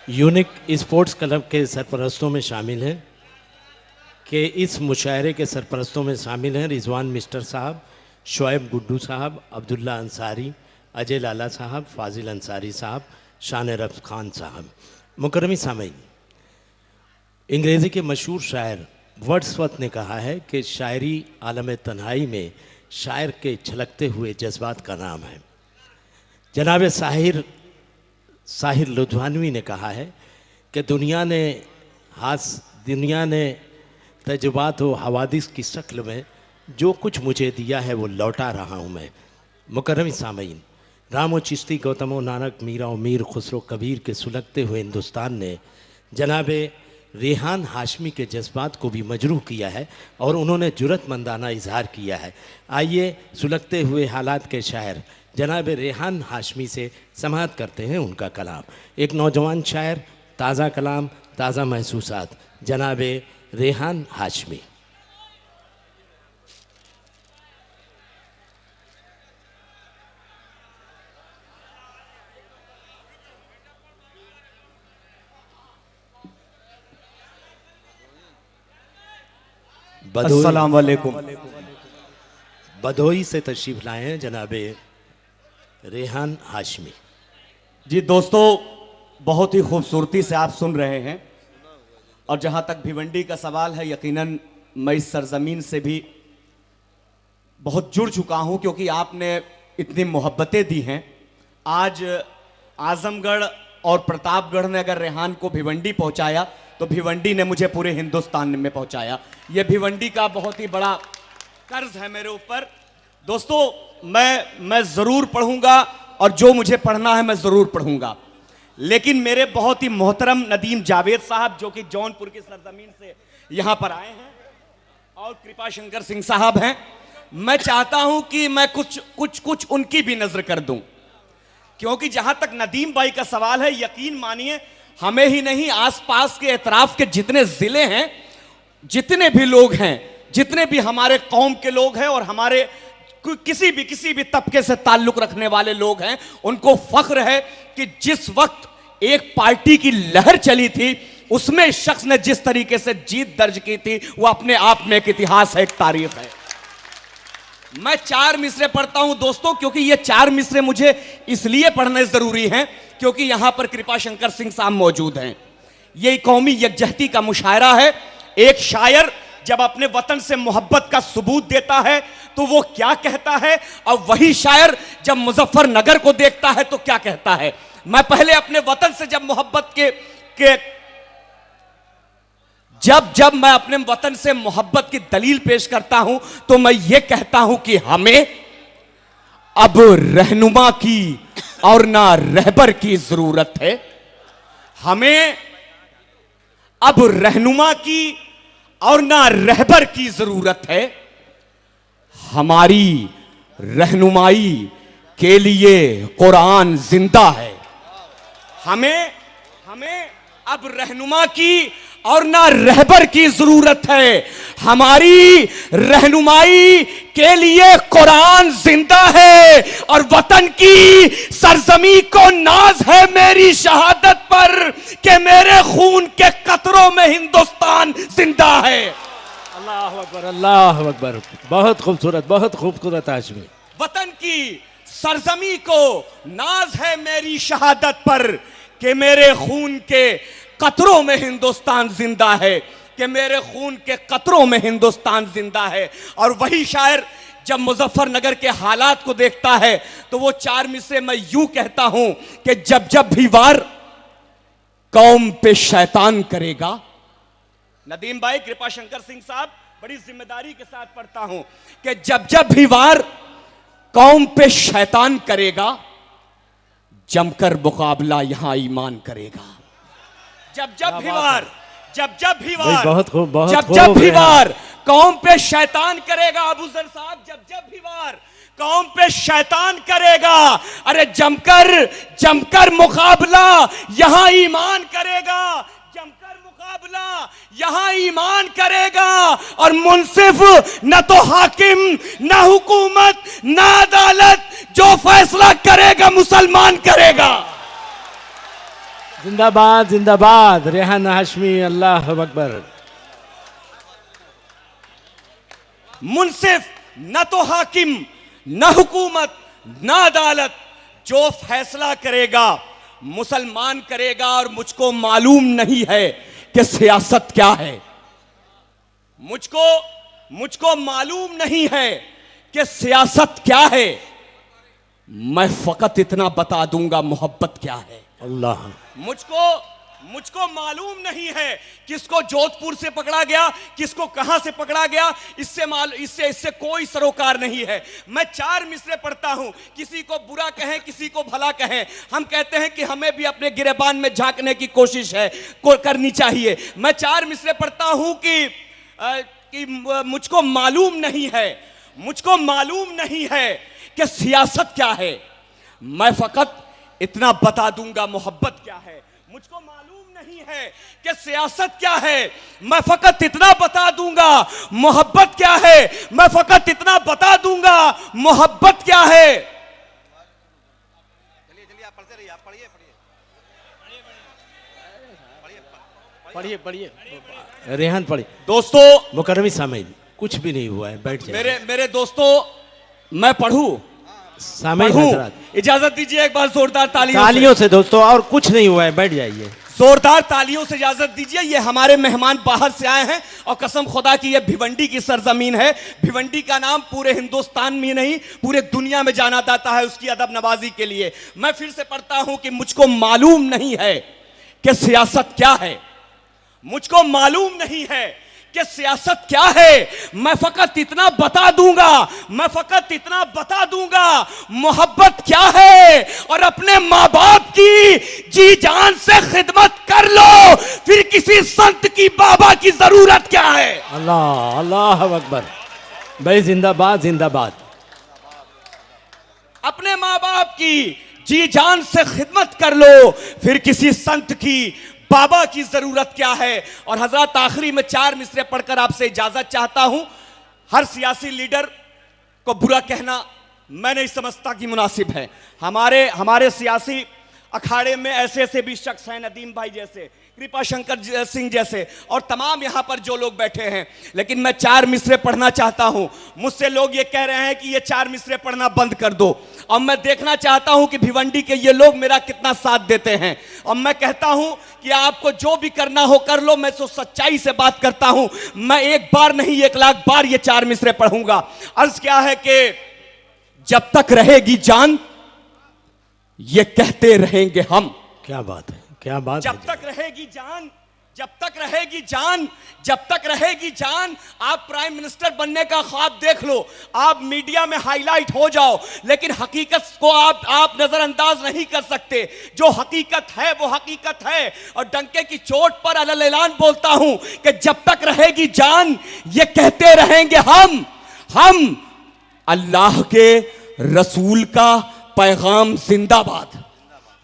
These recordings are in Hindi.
यूनिक स्पोर्ट्स क्लब के सरपरस्तों में शामिल हैं कि इस मुशायरे के सरपरस्तों में शामिल हैं रिजवान मिस्टर साहब, शोएब गुड्डू साहब, अब्दुल्ला अंसारी, अजय लाला साहब, फाजिल अंसारी साहब, शान रफ खान साहब। मुकर्रमी सामीन, अंग्रेज़ी के मशहूर शायर वर्ड्सवर्थ ने कहा है कि शायरी आलम तन्हाई में शायर के छलकते हुए जज्बात का नाम है। जनाब साहिर लुधियानवी ने कहा है कि दुनिया ने तजुबात व हवादिस की शक्ल में जो कुछ मुझे दिया है वो लौटा रहा हूँ मैं। मुकर्रमी सामीन, रामो चिश्ती, गौतमो नानक, मीरा और मीर खुसरो कबीर के सुलगते हुए हिंदुस्तान ने जनाब रेहान हाशमी के जज्बात को भी मजरूह किया है और उन्होंने जुरतमंदाना इजहार किया है। आइए सुलगते हुए हालात के शायर जनाब रेहान हाशमी से समाअत करते हैं उनका कलाम। एक नौजवान शायर, ताज़ा कलाम, ताज़ा महसूसात, जनाब रेहान हाशमी। अस्सलाम वालेकुम। बदोई से तशरीफ लाए हैं जनाब रेहान हाशमी। जी दोस्तों, बहुत ही खूबसूरती से आप सुन रहे हैं और जहाँ तक भिवंडी का सवाल है, यकीनन मैं इस सरजमीन से भी बहुत जुड़ चुका हूँ क्योंकि आपने इतनी मोहब्बतें दी हैं। आज आजमगढ़ और प्रतापगढ़ ने अगर रेहान को भिवंडी पहुँचाया तो भिवंडी ने मुझे पूरे हिंदुस्तान में पहुँचाया। ये भिवंडी का बहुत ही बड़ा कर्ज है मेरे ऊपर। दोस्तों, मैं ज़रूर पढ़ूंगा और जो मुझे पढ़ना है मैं ज़रूर पढ़ूंगा, लेकिन मेरे बहुत ही मोहतरम नदीम जावेद साहब जो कि जौनपुर की सरजमीन से यहाँ पर आए हैं और कृपा शंकर सिंह साहब हैं, मैं चाहता हूं कि मैं कुछ उनकी भी नजर कर दूं, क्योंकि जहां तक नदीम भाई का सवाल है, यकीन मानिए हमें ही नहीं, आसपास के एतराफ के जितने जिले हैं, जितने भी लोग हैं, जितने भी हमारे कौम के लोग हैं और हमारे किसी भी तबके से ताल्लुक रखने वाले लोग हैं, उनको फख्र है कि जिस वक्त एक पार्टी की लहर चली थी उसमें शख्स ने जिस तरीके से जीत दर्ज की थी वो अपने आप में एक इतिहास है, एक तारीख है। मैं 4 मिसरे पढ़ता हूं दोस्तों, क्योंकि ये 4 मिसरे मुझे इसलिए पढ़ने जरूरी हैं क्योंकि यहां पर कृपा शंकर सिंह साहब मौजूद हैं। ये कौमी यकजहती का मुशायरा है। एक शायर जब अपने वतन से मोहब्बत का सबूत देता है तो वो क्या कहता है, और वही शायर जब मुजफ्फरनगर को देखता है तो क्या कहता है। मैं पहले अपने वतन से जब मोहब्बत जब मैं अपने वतन से मोहब्बत की दलील पेश करता हूं तो मैं ये कहता हूं कि हमें अब रहनुमा की और ना रहबर की जरूरत है। हमें अब रहनुमा की और ना रहबर की जरूरत है। हमारी रहनुमाई के लिए कुरान जिंदा है। हमें अब रहनुमा की और ना रहबर की जरूरत है। हमारी रहनुमाई के लिए कुरान जिंदा है और वतन की सरजमी को नाज है मेरी शहादत पर कि मेरे खून के कतरों में हिंदुस्तान जिंदा है। अल्लाह अकबर, अल्लाह अकबर। बहुत खूबसूरत हाशमी। वतन की सरजमी को नाज है मेरी शहादत पर कि मेरे खून के कतरों में हिंदुस्तान जिंदा है, कि मेरे खून के कतरों में हिंदुस्तान जिंदा है। और वही शायर जब मुजफ्फरनगर के हालात को देखता है तो वो 4 मिसरे मैं यूं कहता हूं कि जब भी वार कौम पे शैतान करेगा। नदीम भाई, कृपा शंकर सिंह साहब, बड़ी जिम्मेदारी के साथ पढ़ता हूं कि जब भी वार कौम पे शैतान करेगा, जमकर मुकाबला यहां ईमान करेगा। जब भी वार कौम पे शैतान करेगा, अबू जर साहब, जब भी वार कौम पे शैतान करेगा, अरे जमकर मुकाबला यहां ईमान करेगा। जमकर मुकाबला यहां ईमान करेगा और मुनसिफ न तो हाकिम न हुकूमत न अदालत, जो फैसला करेगा मुसलमान करेगा। जिंदाबाद जिंदाबाद रेहान हाशमी, अल्लाह अकबर। मुनसिफ न तो हाकिम, न हुकूमत, न अदालत, जो फैसला करेगा मुसलमान करेगा। और मुझको मालूम नहीं है कि सियासत क्या है। मुझको मालूम नहीं है कि सियासत क्या है। मैं फकत इतना बता दूंगा मोहब्बत क्या है। अल्लाह। मुझको मालूम नहीं है किसको जोधपुर से पकड़ा गया, किसको कहां से पकड़ा गया, इससे कोई सरोकार नहीं है। मैं 4 मिसरे पढ़ता हूं, किसी को बुरा कहें किसी को भला कहें, हम कहते हैं कि हमें भी अपने गिरेबान में झांकने की कोशिश करनी चाहिए। मैं 4 मिसरे पढ़ता हूं कि मुझको मालूम नहीं है कि सियासत क्या है। मैं फकत इतना बता दूंगा मोहब्बत क्या है। मुझको मालूम नहीं है कि सियासत क्या है, मैं फकत इतना बता दूंगा मोहब्बत क्या है। मैं फकत इतना बता दूंगा मोहब्बत क्या है। चलिए आप पढ़ते रहिए, आप पढ़िए रेहान पढ़िए। दोस्तों मुकर्रमी सामीन, कुछ भी नहीं हुआ है, बैठ जाइए। मेरे दोस्तों, मैं पढ़ूं? सामीन हजरात, इजाजत दीजिए एक बार जोरदार तालियों से दोस्तों, और कुछ नहीं हुआ है, बैठ जाइए। जोरदार तालियों से इजाजत दीजिए। ये हमारे मेहमान बाहर से आए हैं और कसम खुदा की ये भिवंडी की सरजमीन है। भिवंडी का नाम पूरे हिंदुस्तान में नहीं पूरे दुनिया में जाना जाता है उसकी अदब नवाजी के लिए। मैं फिर से पढ़ता हूं कि मुझको मालूम नहीं है कि सियासत क्या है। मुझको मालूम नहीं है कि सियासत क्या है। मैं फकत इतना बता दूंगा मोहब्बत क्या है। और अपने माँ बाप की जी जान से खिदमत कर लो, फिर किसी संत की बाबा की जरूरत क्या है। अल्लाह अल्लाह अकबर भाई, जिंदाबाद जिंदाबाद। अपने माँ बाप की जी जान से खिदमत कर लो, फिर किसी संत की बाबा की जरूरत क्या है। और हजरत आखिरी में 4 मिसरे पढ़कर आपसे इजाजत चाहता हूं। हर सियासी लीडर को बुरा कहना मैं नहीं समझता कि मुनासिब है। हमारे सियासी अखाड़े में ऐसे भी शख्स हैं, नदीम भाई जैसे, कृपा शंकर सिंह जैसे, और तमाम यहां पर जो लोग बैठे हैं। लेकिन मैं 4 मिसरे पढ़ना चाहता हूं। मुझसे लोग ये कह रहे हैं कि ये 4 मिसरे पढ़ना बंद कर दो। और मैं देखना चाहता हूं कि भिवंडी के ये लोग मेरा कितना साथ देते हैं। और मैं कहता हूं कि आपको जो भी करना हो कर लो, मैं तो सच्चाई से बात करता हूं। मैं एक बार नहीं 1 लाख बार ये 4 मिसरे पढ़ूंगा। अर्ज क्या है कि जब तक रहेगी जान ये कहते रहेंगे हम। क्या बात है, क्या बात जब है। तक रहेगी जान, जब तक रहेगी जान, जब तक रहेगी जान। आप प्राइम मिनिस्टर बनने का ख्वाब देख लो, आप मीडिया में हाईलाइट हो जाओ, लेकिन हकीकत को आप नजरअंदाज नहीं कर सकते। जो हकीकत है वो हकीकत है। और डंके की चोट पर अलल ऐलान बोलता हूं कि जब तक रहेगी जान ये कहते रहेंगे हम अल्लाह के रसूल का पैगाम जिंदाबाद।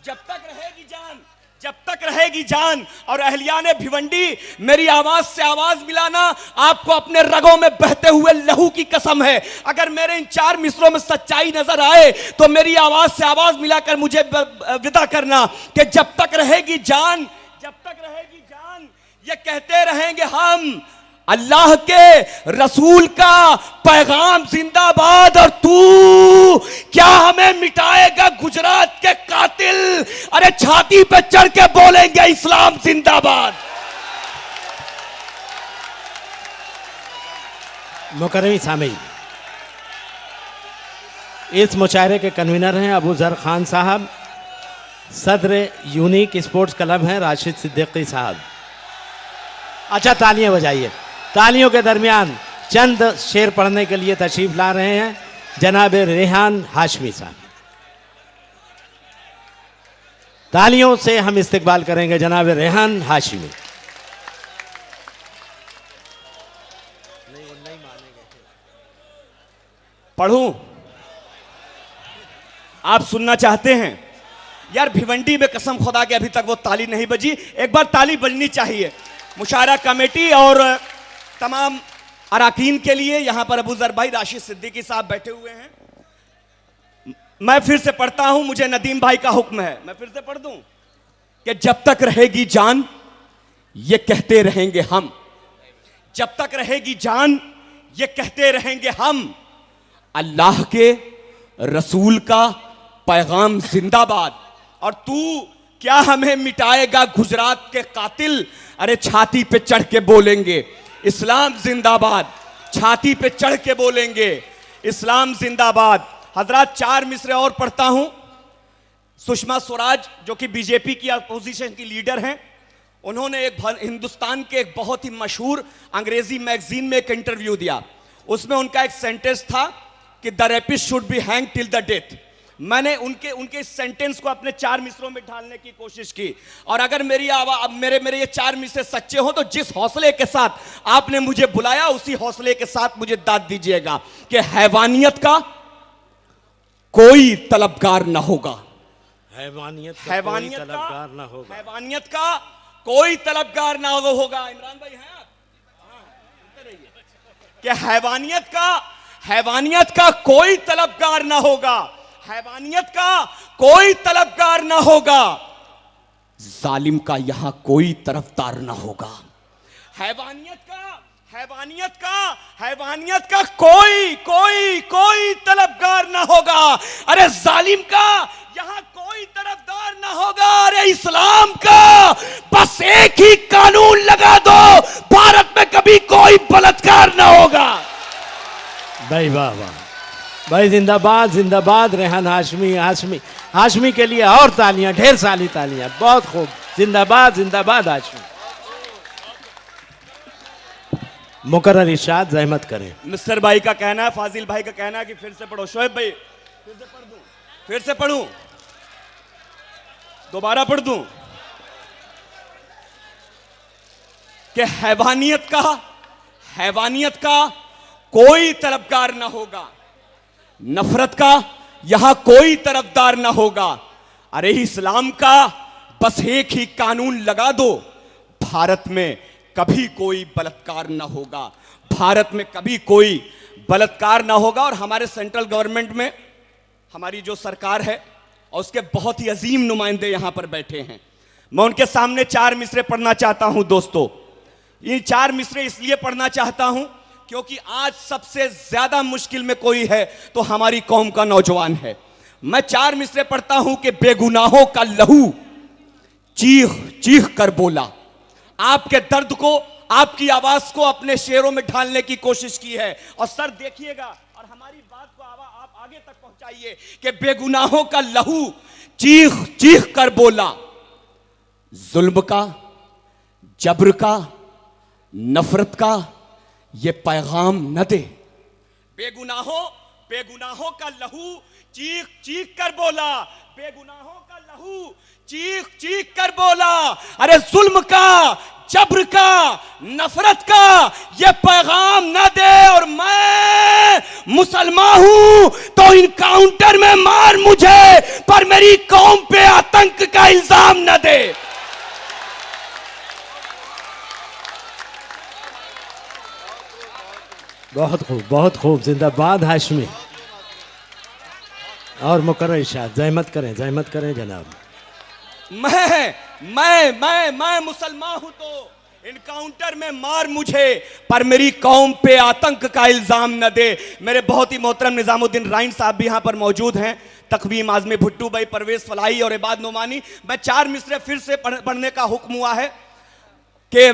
जब तक रहेगी जान। और अहलियाने भिवंडी, मेरी आवाज से आवाज मिलाना आपको अपने रगों में बहते हुए लहू की कसम है। अगर मेरे इन 4 मिसरों में सच्चाई नजर आए तो मेरी आवाज से आवाज मिलाकर मुझे विदा करना कि जब तक रहेगी जान ये कहते रहेंगे हम अल्लाह के रसूल का पैगाम जिंदाबाद। और तू क्या हमें मिटाएगा गुजरात के कातिल? अरे छाती पे चढ़ के बोलेंगे इस्लाम जिंदाबाद। मुकर्रमी सामीन, इस मुशायरे के कन्वीनर हैं अबू जर खान साहब, सदर यूनिक स्पोर्ट्स क्लब हैं राशिद सिद्दीकी साहब। अच्छा, तालियां बजाइए। तालियों के दरमियान चंद शेर पढ़ने के लिए तशरीफ ला रहे हैं जनाब रेहान हाशमी साहब। तालियों से हम इस्तकबाल करेंगे जनाब रेहान हाशमी। पढ़ूं? आप सुनना चाहते हैं? यार भिवंडी में कसम खुदा के अभी तक वो ताली नहीं बजी। एक बार ताली बजनी चाहिए मुशायरा कमेटी और तमाम अराकीन के लिए। यहां पर अबू जर भाई, राशिद सिद्दीकी साहब बैठे हुए हैं। मैं फिर से पढ़ता हूं, मुझे नदीम भाई का हुक्म है, मैं फिर से पढ़ दूं। कि जब तक रहेगी जान ये कहते रहेंगे हम, जब तक रहेगी जान ये कहते रहेंगे हम, अल्लाह के रसूल का पैगाम जिंदाबाद। और तू क्या हमें मिटाएगा गुजरात के कातिल, अरे छाती पे चढ़ के बोलेंगे इस्लाम जिंदाबाद, छाती पे चढ़ के बोलेंगे इस्लाम जिंदाबाद। हजरत 4 मिसरे और पढ़ता हूं। सुषमा स्वराज जो कि बीजेपी की अपोजिशन की लीडर हैं, उन्होंने हिंदुस्तान के एक बहुत ही मशहूर अंग्रेजी मैगजीन में एक इंटरव्यू दिया। उसमें उनका एक सेंटेंस था कि the rapist should be hang till the death. मैंने उनके इस सेंटेंस को अपने 4 मिसरों में ढालने की कोशिश की, और अगर मेरे ये 4 मिसरे सच्चे हो तो जिस हौसले के साथ आपने मुझे बुलाया उसी हौसले के साथ मुझे दाद दीजिएगा कि हैवानियत का कोई तलबगार ना होगा, हैवानियत का कोई तलबगार ना होगा। इमरान भाई हैं आप? कि हैवानियत का कोई तलबगार ना होगा, हैवानियत का कोई तलबगार ना होगा, जालिम का यहां कोई तरफदार ना होगा। हैवानियत का कोई तलबगार ना होगा, अरे जालिम का यहां कोई तरफदार ना होगा, अरे इस्लाम का बस एक ही कानून लगा दो, भारत में कभी कोई बलात्कार ना होगा। भाई वाह वाह भाई, जिंदाबाद जिंदाबाद। रेहान हाशमी के लिए और तालियां, ढेर सारी तालियां, बहुत खूब, जिंदाबाद जिंदाबाद हाशमी। मुकर्रर इरशाद जहमत करें। मिस्टर भाई का कहना है, फाजिल भाई का कहना है कि फिर से पढ़ो। शोएब भाई फिर से पढ़ूं, दोबारा पढ़ दूं कि हैवानियत का कोई तरफदार ना होगा, नफरत का यहां कोई तरफदार ना होगा, अरे इस्लाम का बस एक ही कानून लगा दो, भारत में कभी कोई बलात्कार ना होगा, भारत में कभी कोई बलात्कार ना होगा। और हमारे सेंट्रल गवर्नमेंट में हमारी जो सरकार है और उसके बहुत ही अजीम नुमाइंदे यहां पर बैठे हैं, मैं उनके सामने 4 मिसरे पढ़ना चाहता हूं। दोस्तों, ये 4 मिसरे इसलिए पढ़ना चाहता हूं क्योंकि आज सबसे ज्यादा मुश्किल में कोई है तो हमारी कौम का नौजवान है। मैं 4 मिसरे पढ़ता हूं कि बेगुनाहों का लहू चीख कर बोला। आपके दर्द को, आपकी आवाज को अपने शेरों में ढालने की कोशिश की है। और सर देखिएगा और हमारी बात को आप आगे तक पहुंचाइए कि बेगुनाहों का लहू चीख कर बोला, जुल्म का, जबर का, नफरत का ये पैगाम न दे। बेगुनाहों का लहू चीख कर बोला, बेगुनाहों का लहू चीख कर बोला, अरे जुल्म का, जबर का, नफरत का ये पैगाम न दे। और मैं मुसलमान हूं तो इनकाउंटर में मार मुझे, पर मेरी कौम पे आतंक का इल्जाम न दे। बहुत खूब, जिंदाबाद हाशमी। और मुकर्रर इरशाद, जहमत करें जनाब। मैं मुसलमान हूं तो इनकाउंटर में मार मुझे, पर मेरी कौम पे आतंक का इल्जाम न दे। मेरे बहुत ही मोहतरम निजामुद्दीन राइन साहब भी यहां पर मौजूद हैं, तकवीम आजमी भुट्टू भाई, परवेज फलाई और इबाद नोमानी। मैं 4 मिसरे फिर से पढ़ने का हुक्म हुआ है कि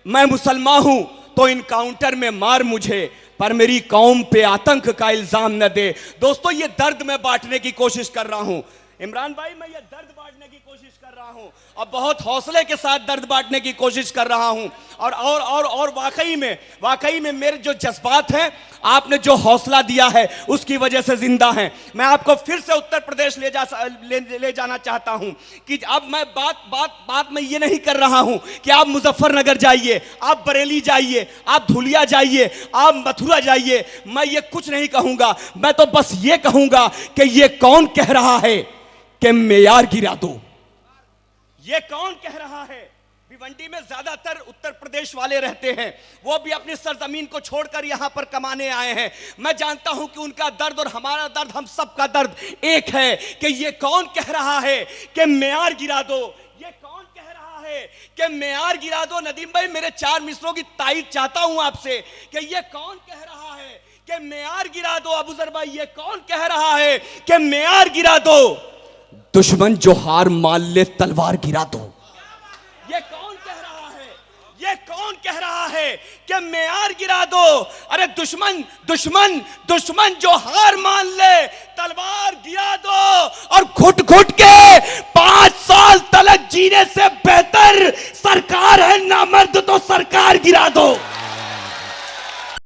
मैं मुसलमान हूं तो इनकाउंटर में मार मुझे, पर मेरी कौम पे आतंक का इल्जाम न दे। दोस्तों, ये दर्द मैं बांटने की कोशिश कर रहा हूं। इमरान भाई, मैं ये दर्द बांटने की कोशिश कर रहा हूं और बहुत हौसले के साथ दर्द बांटने की कोशिश कर रहा हूं। और वाकई में मेरे जो जज्बात हैं, आपने जो हौसला दिया है उसकी वजह से जिंदा हैं। मैं आपको फिर से उत्तर प्रदेश ले जाना चाहता हूं कि अब मैं बात में ये नहीं कर रहा हूं कि आप मुजफ्फरनगर जाइए, आप बरेली जाइए, आप धुलिया जाइए, आप मथुरा जाइए। मैं ये कुछ नहीं कहूंगा, मैं तो बस ये कहूंगा कि ये कौन कह रहा है कि मेयार गिरा दो। ये कौन कह रहा है? भिवंडी में ज्यादातर उत्तर प्रदेश वाले रहते हैं, वो भी अपनी सरजमीन को छोड़कर यहां पर कमाने आए हैं। मैं जानता हूं कि उनका दर्द और हमारा दर्द, हम सबका दर्द एक है कि ये कौन कह रहा है कि मेयार गिरा दो। ये है कि मेयार गिरा दो। नदीम भाई मेरे 4 मिसरों की तारीफ चाहता हूं आपसे कि ये कौन कह रहा है कि मेयार गिरा दो। अबूजर भाई ये कौन कह रहा है कि मेयार गिरा दो। दुश्मन जो हार मान ले तलवार गिरा दो। ये कौन कह रहा है, ये कौन कह रहा है कि मेयार गिरा दो। अरे दुश्मन दुश्मन दुश्मन जो हार मान ले तलवार गिरा दो। और घुट घुट